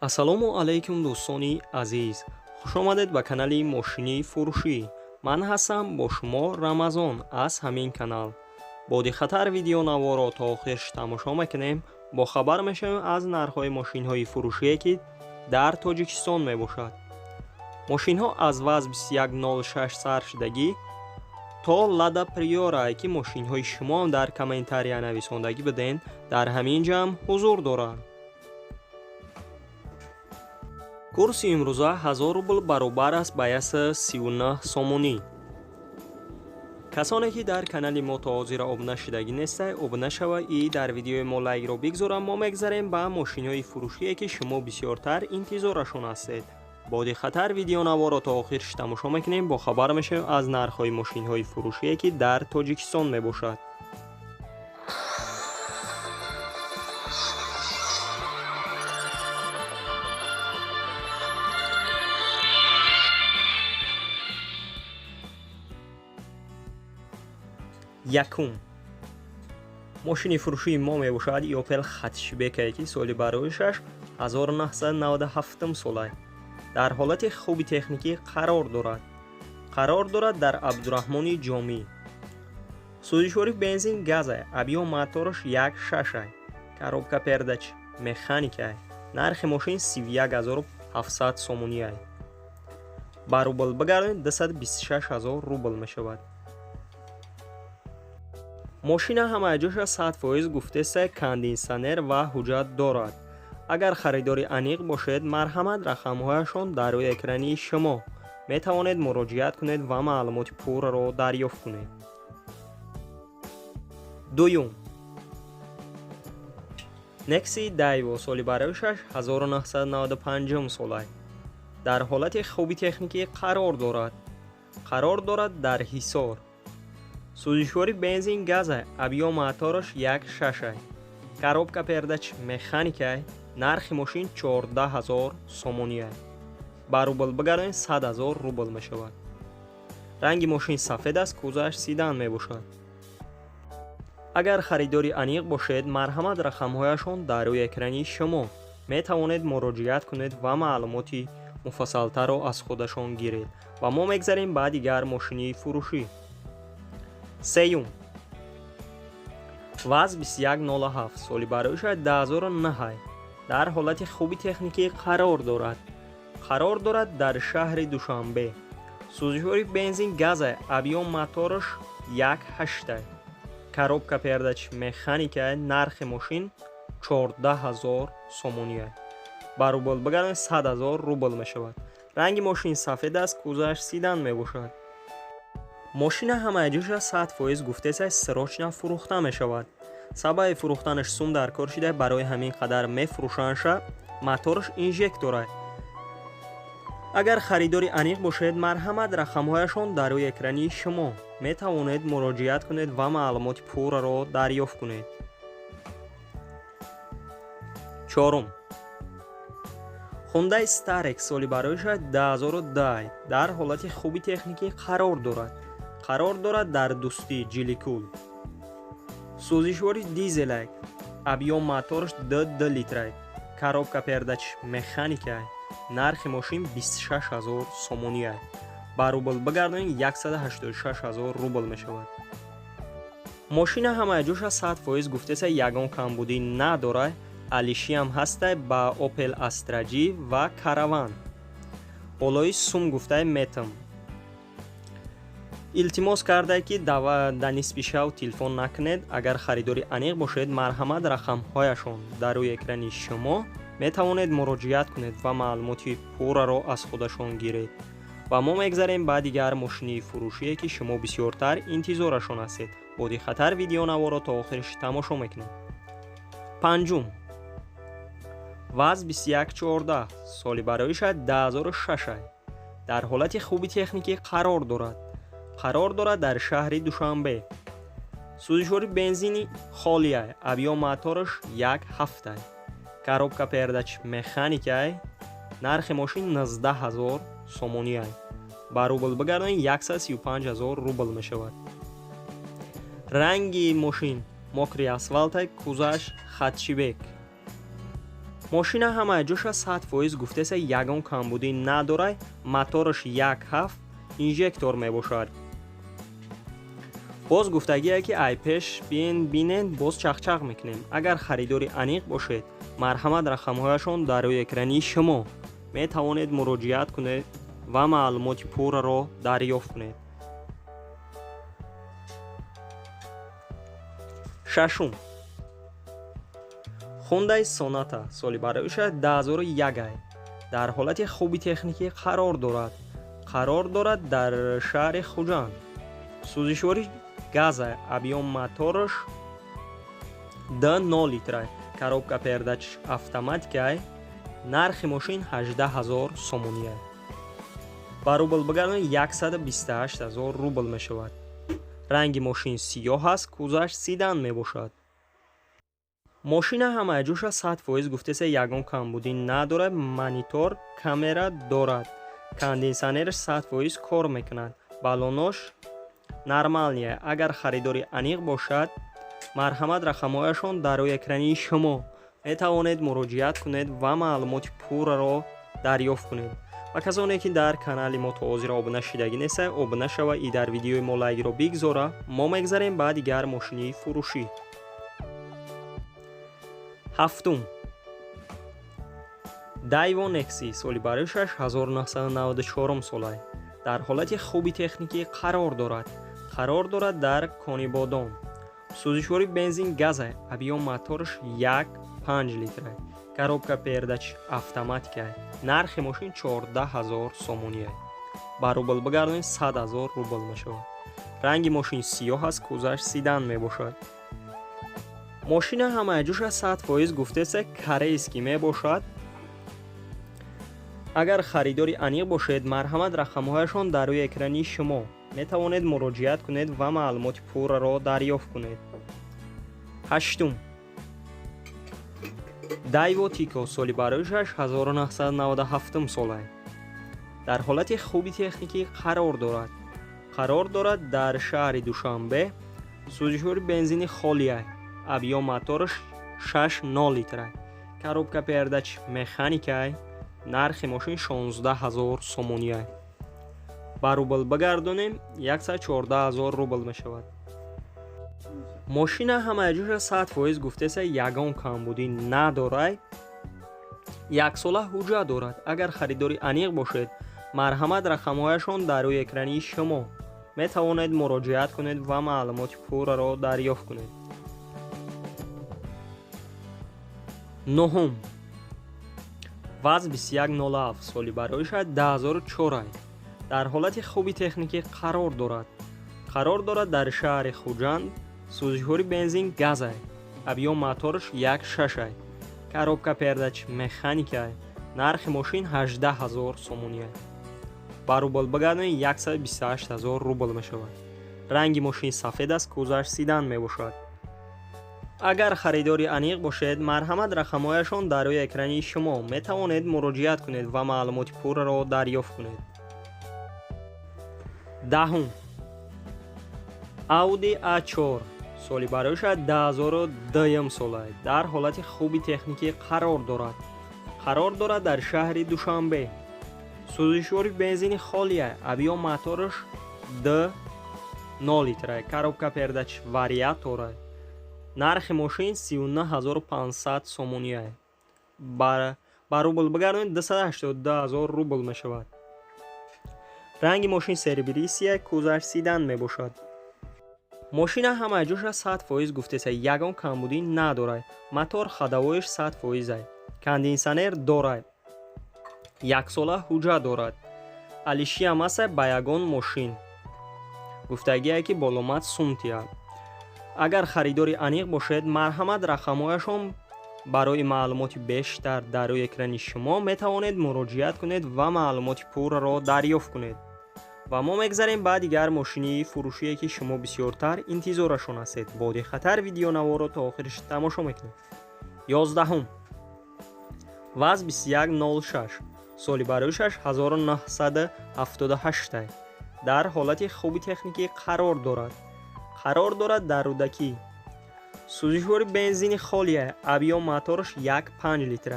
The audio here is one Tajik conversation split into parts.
ассалому алайкум дӯстони азиз, хушомадед ба канали мошини фурӯшӣ. Ман ҳастам бо шумо Рамазон аз ҳамин канал. Боди хатар видеонаворо то охир тамошо мекунем, бо хабар мешавем аз нархҳои мошинҳои фурӯшие ки дар Тоҷикистон мебошад. Мошинҳо аз ваз 2106 сар шудагӣ то Lada Priora ки мошинҳои шумоам дар комментария нависондагӣ буден, дар ҳамин ҷамъ ҳузур доранд. курси имрӯза 1000 рубл баробар аст ба 39 сомонӣ. касоне ки дар канали мо то ҳозира обуна шудагӣ нестед, обуна шава и дар видеои мо лайкро бигзора. Мо мегзарем ба мошинҳои фурӯшие ки шумо бисёртар интизорашон ҳастед. боди хатар видеонаворо то охир тамошо мекунем, бо хабар мешавем аз нархҳои мошинҳои фурӯшие ки дар Тоҷикистон мебошад. якум мошини фурӯшии мо мебошад Opel Hatchback ки соли бароишаш 1997 солай. дар ҳолати хуби техникӣ қарор дорад дар Абдураҳмони Ҷомӣ. сӯзишвори бензин газа, объём мотораш 1.6, коробка пердач механика. нархи мошин 31700 сомонӣ. ба рубл бигардонед 226000 рубл мешавад. мошина ҳамаи ҷоша 100% гуфтеста кондитсионер ва ҳуҷҷат дорад. агар харидори аниқ бошед, марҳамат рақамҳояшон дар рӯи экрани шумо. метавонед муроҷиат кунед ва маълумоти пурраро дарёфт кунед. дуюм Nexi Daiwo соли бароишаш 1995 солай. дар ҳолати хуби техникӣ қарор дорад дар Ҳисор. сӯзишвори бензин газа, объём мотораш 1.6, коробка пердач механика. нархи мошин 14000 сомонӣ. ба рубл бигардонед 100000 рубл мешавад. ранги мошин сафед аст, кузаш седан мебошад. агар харидори аниқ бошед, марҳамат рақамҳояшон дар рӯи экрани шумо. метавонед муроҷиат кунед ва маълумоти муфассалтарро аз худашон гиред. ва мо мегзарем ба дигар мошини фурӯшӣ. сеюм ваз 2107 соли бароишаш 2009. дар ҳолати хуби техникӣ қарор дорад дар шаҳри Душанбе. сӯзишвори бензин газа, объём мотораш 1.8, коробка пердач механика. нархи мошин 14000 сомонӣ. ба рубл бигардонед 100000 рубл мешавад. ранги мошин сафед аст, кузаш седан мебошад. мошина ҳамаи ҷоша 100% гуфтеса срочна фурӯхта мешавад. сабаби фурӯхтанаш сум дар кор шуда, барои ҳамин қадар мефурӯшанша. мотораш инжектора. агар харидори аниқ бошед, марҳамат рақамҳояшон дар рӯи экрани шумо. метавонед муроҷиат кунед ва маълумоти пурраро дарёфт кунед. чорум Hyundai Starex соли бароишаш 2010. дар ҳолати хуби техникӣ қарор дорад дар Дӯстӣ, Ҷиликул. сӯзишвори дизелак, объём мотораш 2 литр, коробка пердач механика. нархи мошин 26000 сомонӣ. ба рубл бигардонед 186000 рубл мешавад. мошина ҳамаи ҷоша 100% гуфтеса ягон камбудӣ надорад. алишиам ҳаста ба Opel Astra G ва Caravan. болои сум гуфтай метам. илтимос карда ки да нисби шав телефон накунед. агар харидори аниқ бошед, марҳамат рақамҳояшон дар рӯи экрани шумо. метавонед муроҷиат кунед ва маълумоти пурраро аз худашон гиред. ва мо мегзарем ба дигар мошини фурӯшие ки шумо бисёртар интизорашон ҳастед. боди хатар видеонаворо то охириш тамошо мекунед. панҷум ваз 2114 соли бароишаш 2006. дар ҳолати хуби техникӣ қарор дорад дар шаҳри Душанбе. сӯзишвори бензини холия, объём мотораш 1.7, коробка пердач механика. нархи мошин 19000 сомонӣ. ба рубл бигардонед 135000 рубл мешавад. ранги мошин мокри асфалт, кузаш Hatchback. ماشین همه‌جوش 100% گفته سه یگان کمبودی نداره، موتورش 1.7 اینژکتور میباشد. باز گفتگیه که ای پیش بینین باز چخچخ میکنیم. اگر خریداری انیق باشید مرحمت رقمهایشان در روی اکرانی شما میتوانید مراجعت کنید و معلومات پور را دریافت کنید. ششم، هوندای سوناتا سالی برایش 2001 در حالت خوبی تکنیکی قرار دارد در شهر خوجند. سوزشواری گاز ابیوم موتورش 2 لیتر، коробка передач автоматика. нархи мошин 18000 сомония. ба рубл бигардонем 128000 рубл мешавад. ранги мошин сиёҳ аст, кузаш сидан мебошад. мошина ҳамаҷӯша 100% гуфтеса ягон камбудӣ надорад, монитор, камера дорад. конденсионерш 100% кор мекунад. балонош нормалния. агар харидори аниқ бошад марҳамат рақамҳояшон дар рӯи экрани шумо метавонед муроҷиат кунед ва маълумоти пурраро дарёфт кунед. ва касоне ки дар канали мо то ҳозир обуна шидагӣ неста, обуна шава и дар видеои мо лайкро бигзора. мо мегзарем ба дигар мошини фурӯшӣ. ҳафтум, Daewoo Nexi соли барояш 1994 солай. дар ҳолати хуби техникӣ қарор дорад дар кони бодом. сӯзишвори бензин газа, объём моторш 1.5 литр, коробка передач автоматика. нархи мошин 14000 сомония. ба рубл бигардонем 100000 рубл мешавад. ранги мошин сиёҳ аст, кузаш сидан мебошад. мошина ҳамаҷӯша 100% гуфтеса корейский мебошад. агар харидори аниқ бошед марҳамат рақамҳояшон дар рӯи экрани шумо метавонед муроҷиат кунед ва маълумоти пурраро дарёфт кунед. ҳаштум, Daewoo Tico соли барояш 1997 солай. дар ҳолати хуби техникӣ қарор дорад дар шаҳри Душанбе. сӯзишвори бензини холия, объём моторш 6.0 литр, коробка передач механика. нархи мошин 16000 сомония. ба рубл бигардонем 114000 рубл мешавад. мошина ҳамаҷӯша 100% гуфтеса ягон камбудӣ надорад, яксола ҳуҷа дорад. агар харидори аниқ бошед марҳамат рақамҳояшон дар рӯи экрани шумо метавонед муроҷиат кунед ва маълумоти пурраро дарёфт кунед. нӯҳум, ВАЗ 2107 соли барояш 2004 дар ҳолати хуби техникӣ қарор дорад дар шаҳри Хуҷанд. сӯзишвори бензин газа, объём моторш 1.6, коробка передач механика. нархи мошин 18000 сомония. ба рубл бигардонем 128000 рубл мешавад. ранги мошин сафед аст, кузаш сидан мебошад. агар харидори аниқ бошед марҳамат рақамҳояшон дар рӯи экрани шумо метавонед муроҷиат кунед ва маълумоти пурраро дарёфт кунед. даҳум, Audi A4 соли барояш 2002 солай. дар ҳолати хуби техникӣ қарор дорад дар шаҳри Душанбе. сӯзишвори бензини холия, объём моторш 2.0 литр, коробка передач вариатора. нархи мошин 39500 сомония. ба рубл бигардонем 282000 рубл мешавад. ранги мошин сервисия, кузаш сидан мебошад. мошина ҳамаҷӯша 100% гуфтеса ягон камбудӣ надорад. мотор ходовоиш 100%, конденсионер дорад, яксола ҳуҷа дорад. алишия маса ба ягон мошин. гуфтагие ки боломат сумтия. агар харидори аниқ бошед марҳамат рақамҳояшон барои маълумоти бештар дар рӯи экрани шумо метавонед муроҷиат кунед ва маълумоти пурраро дарёфт кунед. ва мо мегзарем ба дигар мошини фурӯшие ки шумо бисёртар интизорашон ҳастед. боди хатар видеонаворро то охириш тамошо мекунед. 11, ВАЗ 2106 соли барояш 1978 дар ҳолати хуби техникӣ қарор дорад дар рӯдаки. сӯзишвори бензини холия, объём моторш 1.5 литр,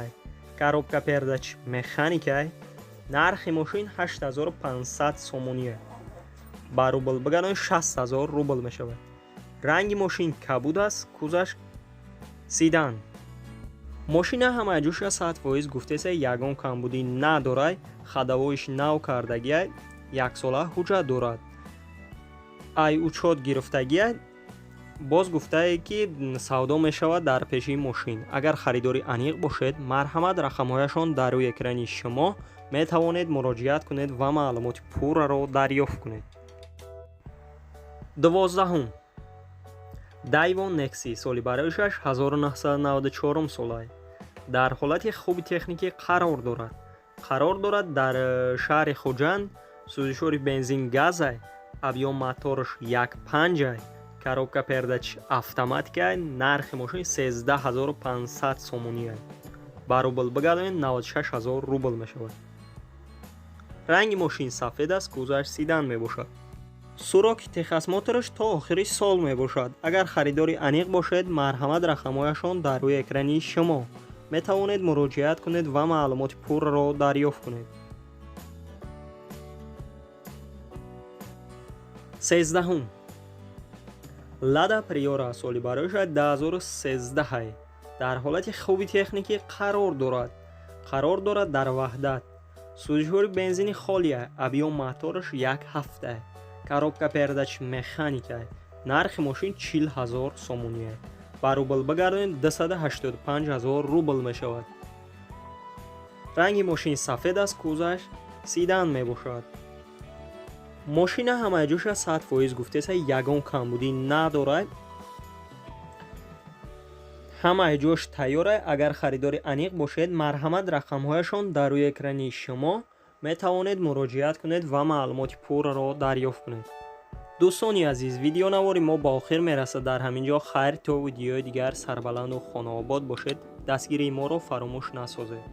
коробка передач механика, нархи мошин 8500 сомония, ба рубл бигардонед 60000 рубл мешавад. ранги мошин кабуд аст, кузаш седан. мошина ҳамаҷӯша 100% гуфтеса ягон камбудӣ надорад, хадавоиш нав кардагия, яксола ҳуҷҷат дорад. ай учёт гирифтагия боз гуфтае ки савдо мешавад дар пеши мошин. агар харидори аниқ бошед, марҳамат рақамҳояшон дар рӯи экрани шумо метавонед муроҷиат кунед ва маълумоти пурраро дарёфт кунед. 12. Daiwa Nexi соли барояшаш 1994 солае. дар ҳолати хуби техникӣ қарор дорад. дар шаҳри хуҷанд сӯзишори бензин газай, объём мотораш 1.5, коробка передач автоматика, нархи мошин 13500 сомония, ба рубл бигардонед 96000 рубл мешавад. ранги мошин сафед аст, кузаш седан мебошад. суроки техосмотраш то охири сол мебошад. агар харидори аниқ бошед, марҳамат рақамҳояшон дар рӯи экрани шумо метавонед муроҷиат кунед ва маълумоти пурраро дарёфт кунед. 13. Lada Priora соли барояш 2013 дар ҳолати хуби техникӣ қарор дорад дар ваҳдат. сӯзишҳори бензини холия, объём мотораш 1.7, коробка передач механика, нархи мошин 40000 сомония, ба рубл бигардонед 285000 рубл мешавад. ранги мошин сафед аст, кузаш седан мебошад. мошина ҳамаҷӯша 100% гуфтеса ягон камбудӣ надорад. ҳамаи ҷош тайёра. агар харидори аниқ бошед, марҳамат рақамҳояшон дар рӯи экрани шумо метавонед муроҷиат кунед ва маълумоти пурраро дарёфт кунед. дӯстони азиз, видеонавори мо ба охир мерасад. дар ҳамин ҷо хайр то видеои дигар сарбаланду хонаобод бошед. дастгирии моро фаромӯш насозед.